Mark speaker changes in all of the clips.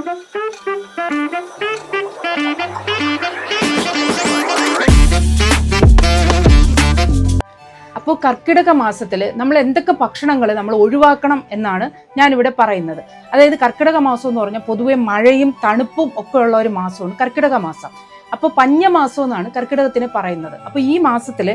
Speaker 1: അപ്പോൾ കർക്കിടക മാസത്തിൽ നമ്മൾ എന്തൊക്കെ ഭക്ഷണങ്ങൾ നമ്മൾ ഒഴിവാക്കണം എന്നാണ് ഞാനിവിടെ പറയുന്നത്. അതായത് കർക്കിടക മാസം എന്ന് പറഞ്ഞാൽ പൊതുവെ മഴയും തണുപ്പും ഒക്കെ ഉള്ള ഒരു മാസമാണ് കർക്കിടക മാസം. അപ്പോൾ പഞ്ഞമാസം എന്നാണ് കർക്കിടകത്തിന് പറയുന്നത്. അപ്പോൾ ഈ മാസത്തിൽ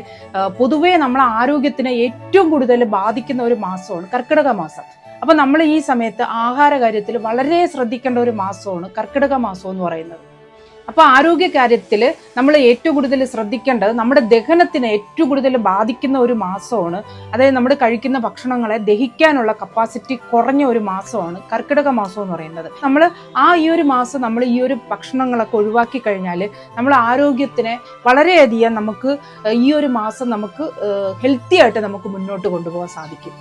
Speaker 1: പൊതുവേ നമ്മളെ ആരോഗ്യത്തിനെ ഏറ്റവും കൂടുതൽ ബാധിക്കുന്ന ഒരു മാസമാണ് കർക്കിടക മാസം. അപ്പോൾ നമ്മൾ ഈ സമയത്ത് ആഹാര കാര്യത്തിൽ വളരെ ശ്രദ്ധിക്കേണ്ട ഒരു മാസമാണ് കർക്കിടക മാസം എന്ന് പറയുന്നത്. അപ്പോൾ ആരോഗ്യ കാര്യത്തിൽ നമ്മൾ ഏറ്റവും കൂടുതൽ ശ്രദ്ധിക്കേണ്ടത് നമ്മുടെ ദഹനത്തിനെ ഏറ്റവും കൂടുതൽ ബാധിക്കുന്ന ഒരു മാസമാണ്. അതായത് നമ്മൾ കഴിക്കുന്ന ഭക്ഷണങ്ങളെ ദഹിക്കാനുള്ള കപ്പാസിറ്റി കുറഞ്ഞ ഒരു മാസമാണ് കർക്കിടക മാസം എന്ന് പറയുന്നത്. നമ്മൾ ഈ ഒരു മാസം നമ്മൾ ഈ ഒരു ഭക്ഷണങ്ങളൊക്കെ ഒഴിവാക്കി കഴിഞ്ഞാൽ നമ്മൾ ആരോഗ്യത്തിനെ വളരെയധികം നമുക്ക് ഈ ഒരു മാസം നമുക്ക് ഹെൽത്തി ആയിട്ട് നമുക്ക് മുന്നോട്ട് കൊണ്ടുപോകാൻ സാധിക്കും.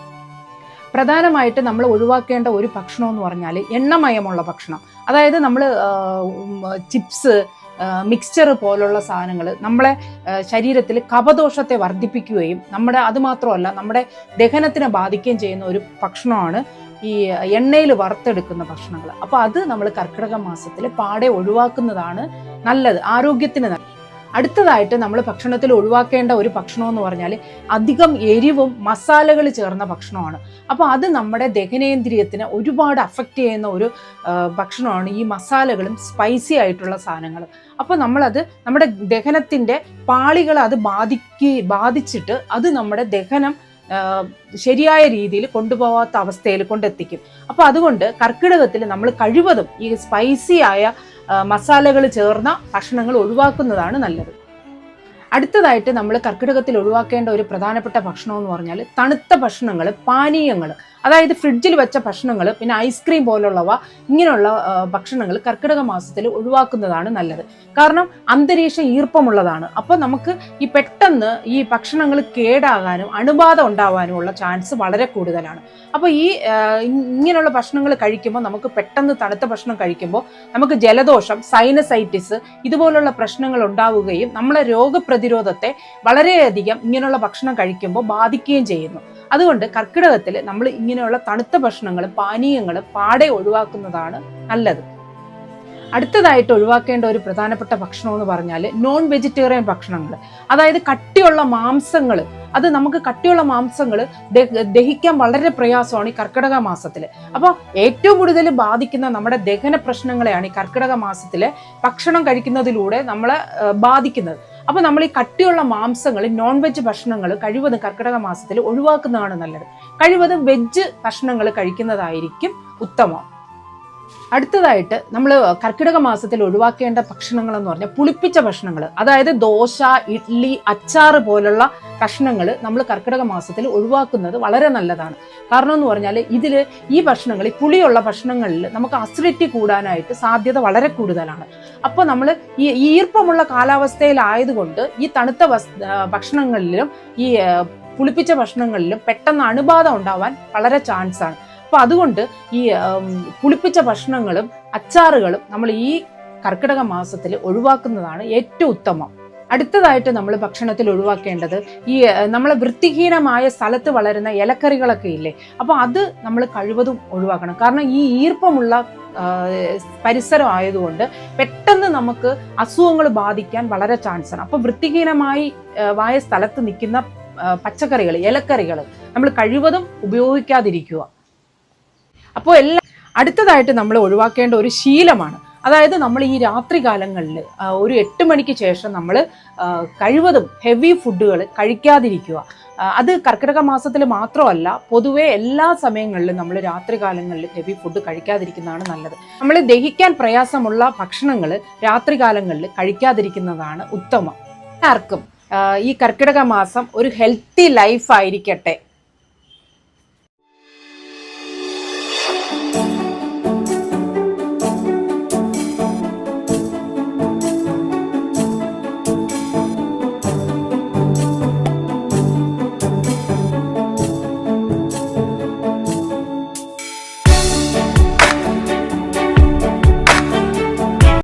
Speaker 1: പ്രധാനമായിട്ട് നമ്മൾ ഒഴിവാക്കേണ്ട ഒരു ഭക്ഷണം എന്ന് പറഞ്ഞാൽ എണ്ണമയമുള്ള ഭക്ഷണം. അതായത് നമ്മൾ ചിപ്സ്, മിക്സ്ചർ പോലുള്ള സാധനങ്ങൾ നമ്മളെ ശരീരത്തിൽ കഫദോഷത്തെ വർദ്ധിപ്പിക്കുകയും അതുമാത്രമല്ല നമ്മുടെ ദഹനത്തിനെ ബാധിക്കുകയും ചെയ്യുന്ന ഒരു ഭക്ഷണമാണ് ഈ എണ്ണയിൽ വറുത്തെടുക്കുന്ന ഭക്ഷണങ്ങൾ. അപ്പോൾ അത് നമ്മൾ കർക്കിടക മാസത്തിൽ പാടെ ഒഴിവാക്കുന്നതാണ് നല്ലത്, ആരോഗ്യത്തിന് നല്ലത്. അടുത്തതായിട്ട് നമ്മൾ ഭക്ഷണത്തിൽ ഒഴിവാക്കേണ്ട ഒരു ഭക്ഷണം എന്ന് പറഞ്ഞാൽ അധികം എരിവും മസാലകൾ ചേർന്ന ഭക്ഷണമാണ്. അപ്പോൾ അത് നമ്മുടെ ദഹനേന്ദ്രിയത്തിനെ ഒരുപാട് അഫക്റ്റ് ചെയ്യുന്ന ഒരു ഭക്ഷണമാണ് ഈ മസാലകളും സ്പൈസി ആയിട്ടുള്ള സാധനങ്ങളും. അപ്പോൾ നമ്മളത് നമ്മുടെ ദഹനത്തിൻ്റെ പാളികളെ അത് ബാധിച്ചിട്ട് അത് നമ്മുടെ ദഹനം ശരിയായ രീതിയിൽ കൊണ്ടുപോകാത്ത അവസ്ഥയിൽ കൊണ്ടെത്തിക്കും. അപ്പോൾ അതുകൊണ്ട് കർക്കിടകത്തിൽ നമ്മൾ കഴിവതും ഈ സ്പൈസി ആയ മസാലകൾ ചേർന്ന ഭക്ഷണങ്ങൾ ഒഴിവാക്കുന്നതാണ് നല്ലത്. അടുത്തതായിട്ട് നമ്മൾ കർക്കിടകത്തിൽ ഒഴിവാക്കേണ്ട ഒരു പ്രധാനപ്പെട്ട ഭക്ഷണം എന്ന് പറഞ്ഞാൽ തണുത്ത ഭക്ഷണങ്ങൾ, പാനീയങ്ങൾ. അതായത് ഫ്രിഡ്ജിൽ വെച്ച ഭക്ഷണങ്ങൾ, പിന്നെ ഐസ്ക്രീം പോലുള്ളവ, ഇങ്ങനെയുള്ള ഭക്ഷണങ്ങൾ കർക്കിടക മാസത്തിൽ ഒഴിവാക്കുന്നതാണ് നല്ലത്. കാരണം അന്തരീക്ഷം ഈർപ്പമുള്ളതാണ്. അപ്പോൾ നമുക്ക് ഈ പെട്ടെന്ന് ഈ ഭക്ഷണങ്ങൾ കേടാകാനും അണുബാധ ഉണ്ടാവാനും ഉള്ള ചാൻസ് വളരെ കൂടുതലാണ്. അപ്പോൾ ഇങ്ങനെയുള്ള ഭക്ഷണങ്ങൾ കഴിക്കുമ്പോൾ നമുക്ക് പെട്ടെന്ന് തണുത്ത ഭക്ഷണം കഴിക്കുമ്പോൾ നമുക്ക് ജലദോഷം, സൈനസൈറ്റിസ് ഇതുപോലുള്ള പ്രശ്നങ്ങൾ ഉണ്ടാവുകയും നമ്മളെ രോഗപ്രതിരോധത്തെ വളരെയധികം ഇങ്ങനെയുള്ള ഭക്ഷണം കഴിക്കുമ്പോൾ ബാധിക്കുകയും ചെയ്യുന്നു. അതുകൊണ്ട് കർക്കിടകത്തിൽ നമ്മൾ ഇങ്ങനെയുള്ള തണുത്ത ഭക്ഷണങ്ങളും പാനീയങ്ങളും പാടെ ഒഴിവാക്കുന്നതാണ് നല്ലത്. അടുത്തതായിട്ട് ഒഴിവാക്കേണ്ട ഒരു പ്രധാനപ്പെട്ട ഭക്ഷണം എന്ന് പറഞ്ഞാൽ നോൺ വെജിറ്റേറിയൻ ഭക്ഷണങ്ങൾ. അതായത് കട്ടിയുള്ള മാംസങ്ങൾ. അത് നമുക്ക് കട്ടിയുള്ള മാംസങ്ങൾ ദഹിക്കാൻ വളരെ പ്രയാസമാണ് ഈ കർക്കിടക മാസത്തിൽ. അപ്പോൾ ഏറ്റവും കൂടുതൽ ബാധിക്കുന്ന നമ്മുടെ ദഹന പ്രശ്നങ്ങളെയാണ് ഈ കർക്കിടക മാസത്തിലെ ഭക്ഷണം കഴിക്കുന്നതിലൂടെ നമ്മളെ ബാധിക്കുന്നത്. അപ്പോൾ നമ്മൾ ഈ കട്ടിയുള്ള മാംസങ്ങൾ, നോൺ വെജ് ഭക്ഷണങ്ങൾ കഴിവതും കർക്കിടക മാസത്തിൽ ഒഴിവാക്കുന്നതാണ് നല്ലത്. കഴിവതും വെജ് ഭക്ഷണങ്ങൾ കഴിക്കുന്നതായിരിക്കും ഉത്തമം. അടുത്തതായിട്ട് നമ്മൾ കർക്കിടക മാസത്തിൽ ഒഴിവാക്കേണ്ട ഭക്ഷണങ്ങൾ എന്ന് പറഞ്ഞാൽ പുളിപ്പിച്ച ഭക്ഷണങ്ങൾ. അതായത് ദോശ, ഇഡ്ഡലി, അച്ചാറ് പോലുള്ള ഭക്ഷണങ്ങൾ നമ്മൾ കർക്കിടക മാസത്തിൽ ഒഴിവാക്കുന്നത് വളരെ നല്ലതാണ്. കാരണം എന്ന് പറഞ്ഞാൽ ഈ ഭക്ഷണങ്ങളിൽ, പുളിയുള്ള ഭക്ഷണങ്ങളിൽ നമുക്ക് അസിഡിറ്റി കൂടാനായിട്ട് സാധ്യത വളരെ കൂടുതലാണ്. അപ്പോൾ നമ്മൾ ഈ ഈർപ്പമുള്ള കാലാവസ്ഥയിലായതുകൊണ്ട് ഈ തണുത്ത ഭക്ഷണങ്ങളിലും ഈ പുളിപ്പിച്ച ഭക്ഷണങ്ങളിലും പെട്ടെന്ന് അണുബാധ ഉണ്ടാവാൻ വളരെ ചാൻസാണ്. അപ്പോൾ അതുകൊണ്ട് ഈ പുളിപ്പിച്ച ഭക്ഷണങ്ങളും അച്ചാറുകളും നമ്മൾ ഈ കർക്കിടക മാസത്തിൽ ഒഴിവാക്കുന്നതാണ് ഏറ്റവും ഉത്തമം. അടുത്തതായിട്ട് നമ്മൾ ഭക്ഷണത്തിൽ ഒഴിവാക്കേണ്ടത് ഈ നമ്മളെ വൃത്തിഹീനമായ സ്ഥലത്ത് വളരുന്ന ഇലക്കറികളൊക്കെ ഇല്ലേ, അപ്പോൾ അത് നമ്മൾ കഴിവതും ഒഴിവാക്കണം. കാരണം ഈ ഈർപ്പമുള്ള പരിസരം ആയതുകൊണ്ട് പെട്ടെന്ന് നമുക്ക് അസുഖങ്ങൾ ബാധിക്കാൻ വളരെ ചാൻസാണ്. അപ്പോൾ വൃത്തിഹീനമായി സ്ഥലത്ത് നിൽക്കുന്ന പച്ചക്കറികൾ, ഇലക്കറികൾ നമ്മൾ കഴിവതും ഉപയോഗിക്കാതിരിക്കുക. അപ്പോൾ അടുത്തതായിട്ട് നമ്മൾ ഒഴിവാക്കേണ്ട ഒരു ശീലമാണ്. അതായത് നമ്മൾ ഈ രാത്രി കാലങ്ങളിൽ ഒരു 8 മണിക്ക് ശേഷം നമ്മൾ കഴിവതും ഹെവി ഫുഡുകൾ കഴിക്കാതിരിക്കുക. അത് കർക്കിടക മാസത്തിൽ മാത്രമല്ല, പൊതുവെ എല്ലാ സമയങ്ങളിലും നമ്മൾ രാത്രി കാലങ്ങളിൽ ഹെവി ഫുഡ് കഴിക്കാതിരിക്കുന്നതാണ് നല്ലത്. നമ്മൾ ദഹിക്കാൻ പ്രയാസമുള്ള ഭക്ഷണങ്ങൾ രാത്രി കാലങ്ങളിൽ കഴിക്കാതിരിക്കുന്നതാണ് ഉത്തമം. എല്ലാവർക്കും ഈ കർക്കിടക മാസം ഒരു ഹെൽത്തി ലൈഫ് ആയിരിക്കട്ടെ.